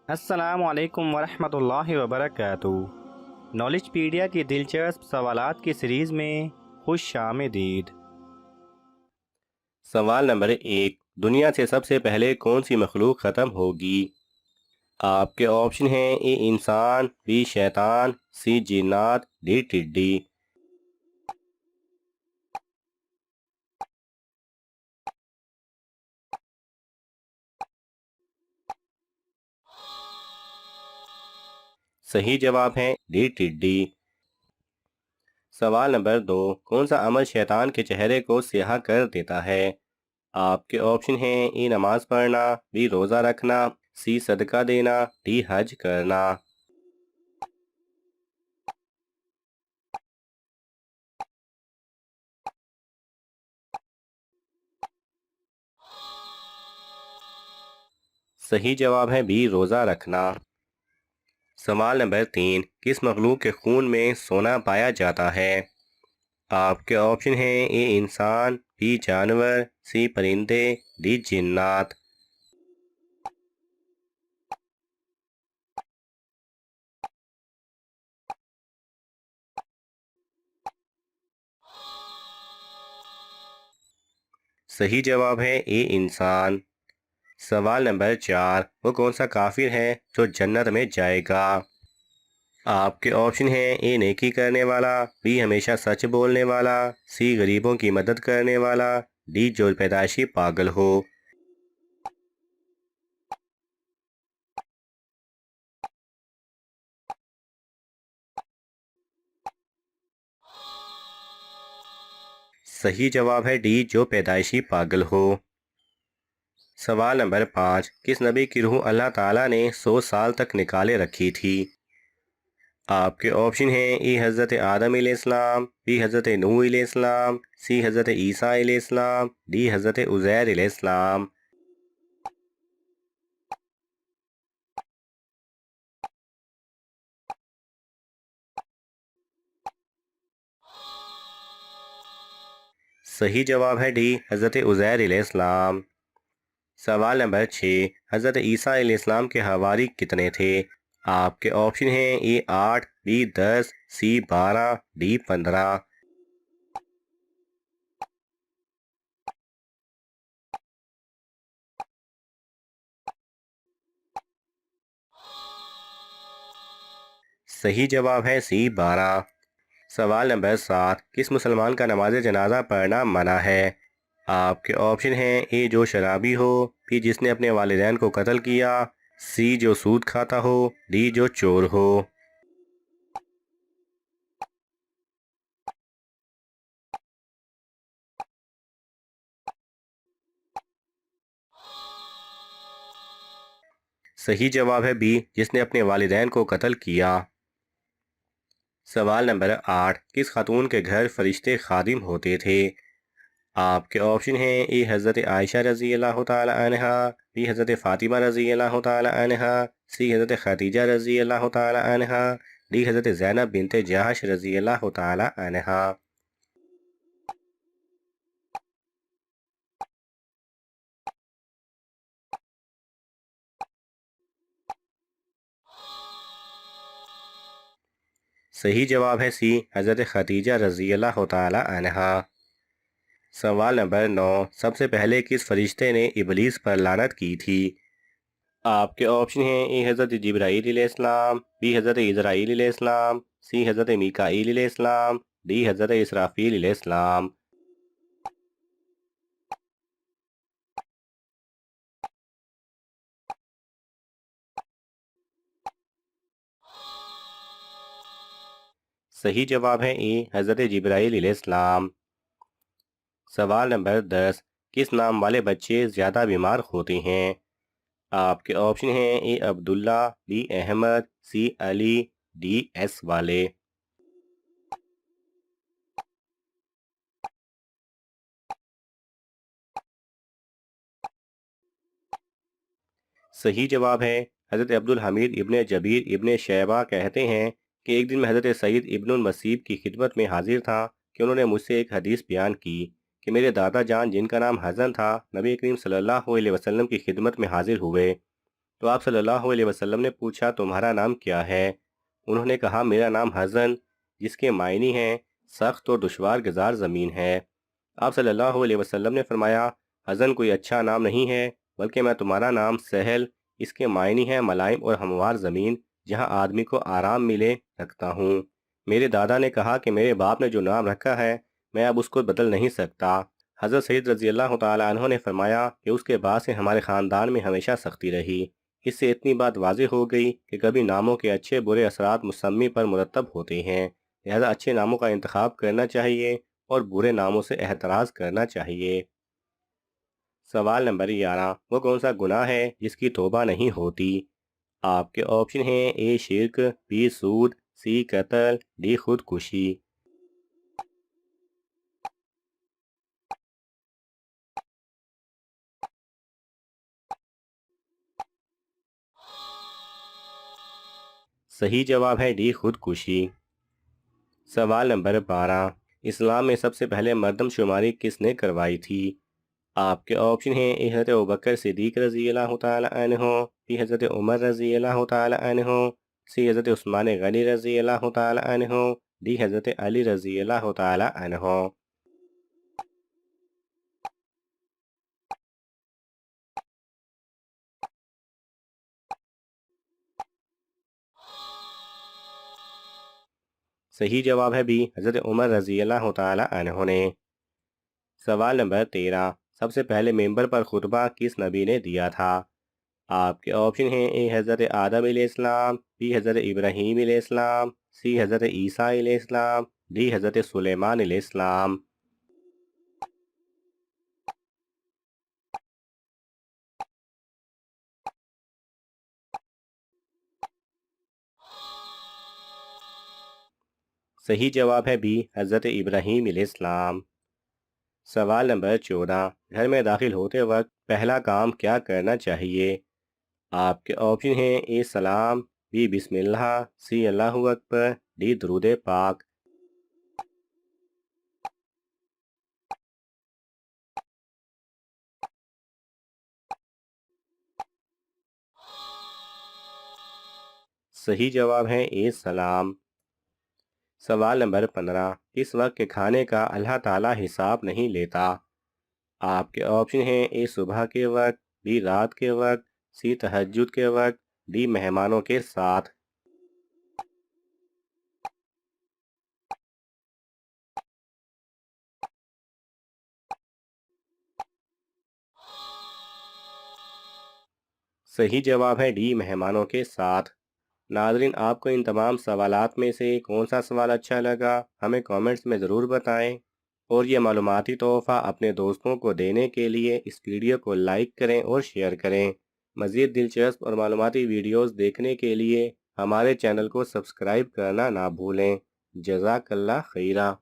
السلام علیکم ورحمۃ اللہ وبرکاتہ۔ نالج پیڈیا کی دلچسپ سوالات کی سیریز میں خوش آمدید۔ سوال نمبر 1، دنیا سے سب سے پہلے کون سی مخلوق ختم ہوگی؟ آپ کے آپشن ہیں اے انسان، بی شیطان، سی جنات، ڈی ٹڈی۔ صحیح جواب ہے ڈی ٹڈی۔ سوال نمبر 2، کون سا عمل شیطان کے چہرے کو سیاہ کر دیتا ہے؟ آپ کے آپشن ہیں اے نماز پڑھنا، بی روزہ رکھنا، سی صدقہ دینا، ڈی حج کرنا۔ صحیح جواب ہے بی روزہ رکھنا۔ سوال نمبر 3، کس مخلوق کے خون میں سونا پایا جاتا ہے؟ آپ کے آپشن ہیں اے انسان، بی جانور، سی پرندے، ڈی جنات۔ صحیح جواب ہے اے انسان۔ سوال نمبر 4، وہ کون سا کافر ہے جو جنت میں جائے گا؟ آپ کے آپشن ہیں اے نیکی کرنے والا، بی ہمیشہ سچ بولنے والا، سی غریبوں کی مدد کرنے والا، ڈی جو پیدائشی پاگل ہو۔ صحیح جواب ہے ڈی جو پیدائشی پاگل ہو۔ سوال نمبر 5، کس نبی کی روح اللہ تعالیٰ نے 100 سال تک نکالے رکھی تھی؟ آپ کے آپشن ہیں اے حضرت آدم علیہ السلام، بی حضرت نوح علیہ السلام، سی حضرت عیسیٰ علیہ السلام، ڈی حضرت عزیر علیہ السلام۔ صحیح جواب ہے ڈی حضرت عزیر علیہ السلام۔ سوال نمبر 6، حضرت عیسیٰ علیہ السلام کے حواری کتنے تھے؟ آپ کے آپشن ہیں اے 8، بی 10، سی 12، ڈی 15۔ صحیح جواب ہے سی 12۔ سوال نمبر 7، کس مسلمان کا نماز جنازہ پڑھنا منع ہے؟ آپ کے آپشن ہیں اے جو شرابی ہو، بی جس نے اپنے والدین کو قتل کیا، سی جو سود کھاتا ہو، ڈی جو چور ہو۔ صحیح جواب ہے بی جس نے اپنے والدین کو قتل کیا۔ سوال نمبر 8، کس خاتون کے گھر فرشتے خادم ہوتے تھے؟ آپ کے آپشن ہیں اے حضرت عائشہ رضی اللہ تعالی عنہا، بی حضرت فاطمہ رضی اللہ تعالی عنہا، سی حضرت خدیجہ رضی اللہ تعالی عنہا، ڈی حضرت زینب بنت جہش رضی اللہ تعالی عنہا۔ صحیح جواب ہے سی حضرت خدیجہ رضی اللہ تعالی عنہا۔ سوال نمبر 9، سب سے پہلے کس فرشتے نے ابلیس پر لعنت کی تھی؟ آپ کے آپشن ہیں اے حضرت جبرائیل علیہ السلام، بی حضرت اسرائیل علیہ السلام، سی حضرت میکائیل علیہ السلام، ڈی حضرت اسرافیل علیہ السلام۔ صحیح جواب ہے اے حضرت جبرائیل علیہ السلام۔ سوال نمبر 10، کس نام والے بچے زیادہ بیمار ہوتے ہیں؟ آپ کے آپشن ہیں A Abdullah, B Ahmad, C Ali, D ایس والے۔ صحیح جواب ہے حضرت عبدالحمید ابن جبیر ابن شیبہ کہتے ہیں کہ ایک دن میں حضرت سعید ابن المسیب کی خدمت میں حاضر تھا کہ انہوں نے مجھ سے ایک حدیث بیان کی کہ میرے دادا جان جن کا نام حزن تھا، نبی کریم صلی اللہ علیہ وسلم کی خدمت میں حاضر ہوئے تو آپ صلی اللہ علیہ وسلم نے پوچھا تمہارا نام کیا ہے؟ انہوں نے کہا میرا نام حزن، جس کے معنی ہیں سخت اور دشوار گزار زمین ہے۔ آپ صلی اللہ علیہ وسلم نے فرمایا حزن کوئی اچھا نام نہیں ہے، بلکہ میں تمہارا نام سہل، اس کے معنی ہے ملائم اور ہموار زمین جہاں آدمی کو آرام ملے، رکھتا ہوں۔ میرے دادا نے کہا کہ میرے باپ نے جو نام رکھا ہے میں اب اس کو بدل نہیں سکتا۔ حضرت سعید رضی اللہ تعالیٰ عنہ نے فرمایا کہ اس کے بعد سے ہمارے خاندان میں ہمیشہ سختی رہی۔ اس سے اتنی بات واضح ہو گئی کہ کبھی ناموں کے اچھے برے اثرات مسمی پر مرتب ہوتے ہیں، لہذا اچھے ناموں کا انتخاب کرنا چاہیے اور برے ناموں سے احتراز کرنا چاہیے۔ سوال نمبر 11، وہ کون سا گناہ ہے جس کی توبہ نہیں ہوتی؟ آپ کے آپشن ہیں اے شرک، بی سود، سی قتل، ڈی خودکشی۔ صحیح جواب ہے ڈی خودکشی۔ سوال نمبر 12، اسلام میں سب سے پہلے مردم شماری کس نے کروائی تھی؟ آپ کے آپشن ہیں اے حضرت ابوبکر صدیق رضی اللہ تعالی عنہ، بی حضرت عمر رضی اللہ تعالی عنہ، سی حضرت عثمان غنی رضی اللہ تعالی عنہ، ڈی حضرت علی رضی اللہ تعالی عنہ۔ صحیح جواب ہے بی حضرت عمر رضی اللہ تعالی عنہ نے۔ سوال نمبر 13، سب سے پہلے ممبر پر خطبہ کس نبی نے دیا تھا؟ آپ کے آپشن ہیں اے حضرت آدم علیہ السلام، بی حضرت ابراہیم علیہ السلام، سی حضرت عیسیٰ علیہ السلام، ڈی حضرت سلیمان علیہ السلام۔ صحیح جواب ہے بی حضرت ابراہیم علیہ السلام۔ سوال نمبر 14، گھر میں داخل ہوتے وقت پہلا کام کیا کرنا چاہیے؟ آپ کے آپشن ہیں اے سلام، بی بسم اللہ، سی اللہ اکبر، ڈی درود پاک۔ صحیح جواب ہے اے سلام۔ سوال نمبر 15، اس وقت کے کھانے کا اللہ تعالیٰ حساب نہیں لیتا؟ آپ کے آپشن ہیں اے صبح کے وقت، بی رات کے وقت، سی تہجد کے وقت، ڈی مہمانوں کے ساتھ۔ صحیح جواب ہے ڈی مہمانوں کے ساتھ۔ ناظرین، آپ کو ان تمام سوالات میں سے کون سا سوال اچھا لگا ہمیں کامنٹس میں ضرور بتائیں، اور یہ معلوماتی تحفہ اپنے دوستوں کو دینے کے لیے اس ویڈیو کو لائک کریں اور شیئر کریں۔ مزید دلچسپ اور معلوماتی ویڈیوز دیکھنے کے لیے ہمارے چینل کو سبسکرائب کرنا نہ بھولیں۔ جزاک اللہ خیرہ۔